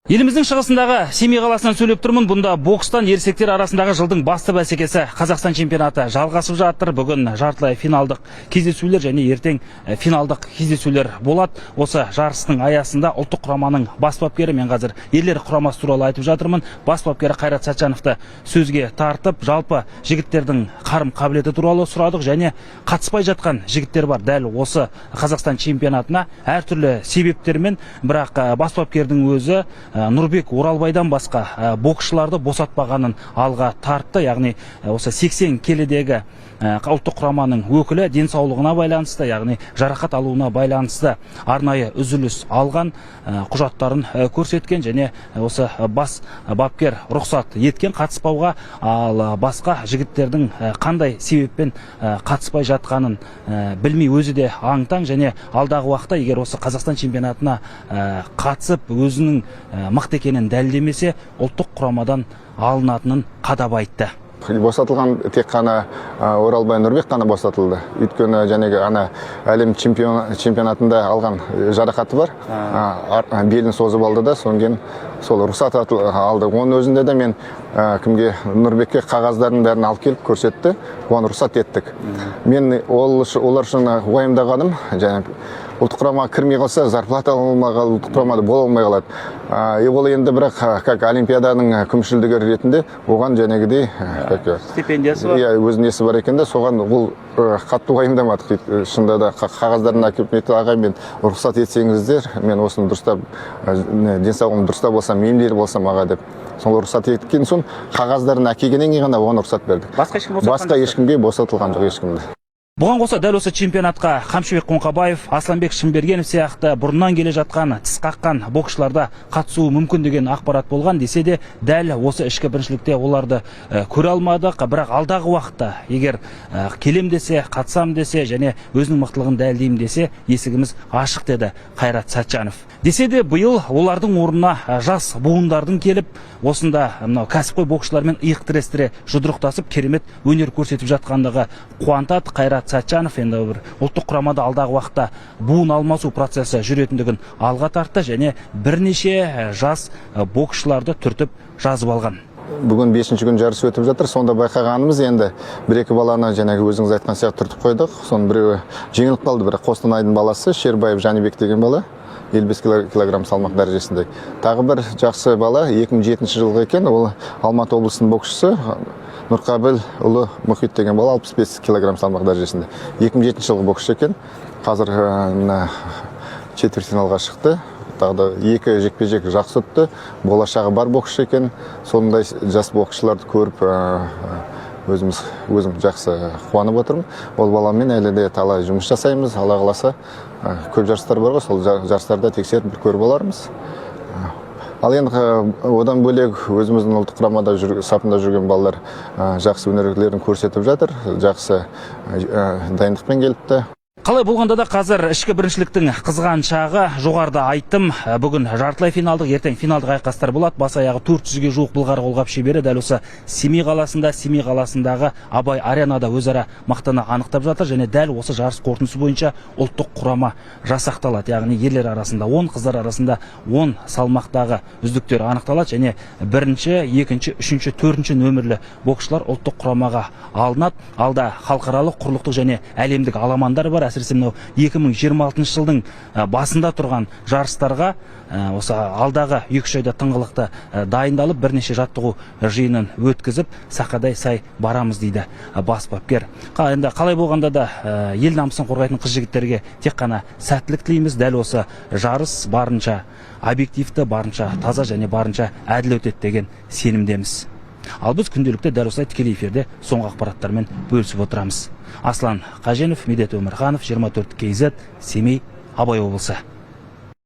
Еліміздің шығысындағы Семей қаласынан сөйлеп тұрмын. Бұнда бокстан ересектер арасындағы жылдың басты бәсекесі Қазақстан чемпионаты жалғасып жатыр. Бүгін жартылай финалдық кездесулер және ертең финалдық кездесулер болады. Осы жарыстың аясында ұлттық құраманың бас бапкері, мен қазір ерлер құрамасы туралы айтып жатырмын, бас бапкері Қайрат Сәтжановты сөзге тартып, жалпы жігіттердің қарым-қабілеті туралы сұрадық және қатыспай жатқан жігіттер бар дәл осы Қазақстан чемпионатына әртүрлі себептермен, бірақ бас бапкердің өзі Нұрбек Оралбайдан басқа боксшыларды босатпағанын алға тартты. Яғни осы 80 келідегі ұлттық құраманың өкілі денсаулығына байланысты, яғни жарақат алуына байланысты арнайы үзіліс алған, құжаттарын көрсеткен және осы бас бапкер рұқсат еткен қатыспауға, ал басқа жігіттердің қандай себеппен қатыспай жатқанын білмей өзі де аң-таң. Және алдағы уақытта егер осы Қазақстан чемпионатына қатысып өзінің мықты екенін дәлелдемесе, ұлттық құрамадан алынатынын қадап айтты. Босатылған тек қана Оралбай Нұрбек қана босатылды. Өйткені жәнегі әлем чемпионатында алған жарақаты бар. Белін созып алды да, сонген сол рұқсат алды. Оның өзінде де мен кімге Нұрбекке қағаздарын бәрін алып келіп көрсетті, оны рұқсат еттік. Мен олар үшін уайымдағаным, ұлттық құрама кірмей қалса, зарплата алмаған ұлттық құрамада бола алмай қалады. Ол енді бірақ как олимпиаданың күміс жүлдегері ретінде оған жәнегідей стипендиясы бар. Өз несі бар екен де, соған ол қатты уайымдамадық. Шында да қағаздарын әкеліп ағай, мен рұқсат етсеңіздер, мен осыны дұрыстап, денсаулығым дұрыстап болсам, емдер болсам аға деп. Сол рұқсат еткен соң қағаздарын әкелгеннен кейін ғана оған рұқсат бердік. Басқа ешкімге босатылған жоқ, ешкімді. Бұған қоса дәл осы чемпионатқа Қамшыбек Қоңқабаев, Асланбек Шымбергенов сияқты бұрыннан келе жатқан, тіс қаққан боксшыларда қатысуы мүмкін деген ақпарат болған десе де, дәл осы ішкі біріншілікте оларды көре алмадық. Бірақ алдағы уақытта егер келем десе, қатысам десе және өзінің мықтылығын дәлелдеймін десе, есігіміз ашық деді Қайрат Сәтжанов. Десе де биыл олардың орнына жас буындардың келіп, осында кәсіпқой боксшылармен иық тірестіре жұдырықтасып керемет өнер көрсетіп жатқандығы қуантады. Қайрат Сәтжанов енді бір ұлттық құрамада алдағы уақытта буын алмасу процесі жүретіндігін алға тартты және бірнеше жас боксшыларды түртіп жазып алған. Бүгін 5-ші күн жарыс өтіп жатыр. Сонда байқағанымыз енді бір-екі баланы жаңағы өзіңіз айтқан сияқты түртіп қойдық. Соның біреуі жеңіліп қалды. Бірақ Қостанайдың баласы Шербаев Жанибек деген бала 55 килограмм салмақ дәрежесінде. Тағы бір жақсы бала 2007 жылғы екен. Ол Алматы облысының боксшысы Нұрқабыл ұлы Мұхит деген бала 65 килограмм салмақ дәрежесінде. 2007 жылғы боксшы екен. Қазір четвертьфиналға шықты. Тағы да екі жекпе-жек жақсы өтті. Болашағы бар боксшы екен. Сондай жас боксшыларды көріп өзім жақсы қуанып отырмын. Ол баламен әлі де талай жұмыс жасаймыз. Алла қаласа көп жарыстар бар ғой, сол жарыстарда тексеріп бір көріп олармыз. Ал енді одан бөлек өзіміздің ұлттық құрамада сапында жүрген балалар жақсы өнерлерін көрсетіп жатыр. Жақсы дайындықпен келіпті. Қалай болғанда да қазір ішкі біріншіліктің қызған шағы. Жоғарыда айттым, бүгін жартылай финалдық, ертең финалдық айқастар болады. Бас аяғы 400-ге жуық былғары қолғап шебері дәл осы Семей қаласындағы Абай аренада өзара мақтаны анықтап жатыр және дәл осы жарыс қорытындысы бойынша ұлттық құрама жасақталады. Яғни ерлер арасында 10, қыздар арасында 10 салмақтағы үздіктер анықталады және 1-ші, 2-ші, 3-ші, 4-ші нөмірлі боксшылар ұлттық құрамаға алынады. Алда халықаралық, құрлықтық және әлемдік аламандар бар. Әсіресе 2026 жылдың басында тұрған жарыстарға осы алдағы 2-3 айда тыңғылықты дайындалып, бірнеше жаттығу жиынын өткізіп, сақадай сай барамыз дейді бас бапкер. Енді қалай болғанда да ел намысын қорғайтын қыз-жігіттерге тек қана сәттілік тілейміз. Дәл осы жарыс барынша объективті, барынша таза және барынша әділ өтеді деген сенімдеміз. Ал біз күнделікті дәл осылай тікелей эфирде соңғы ақпараттармен бөлісіп отырамыз. Аслан Қаженов, Медет Өмірханов, 24 КЗ, Семей, Абай облысы.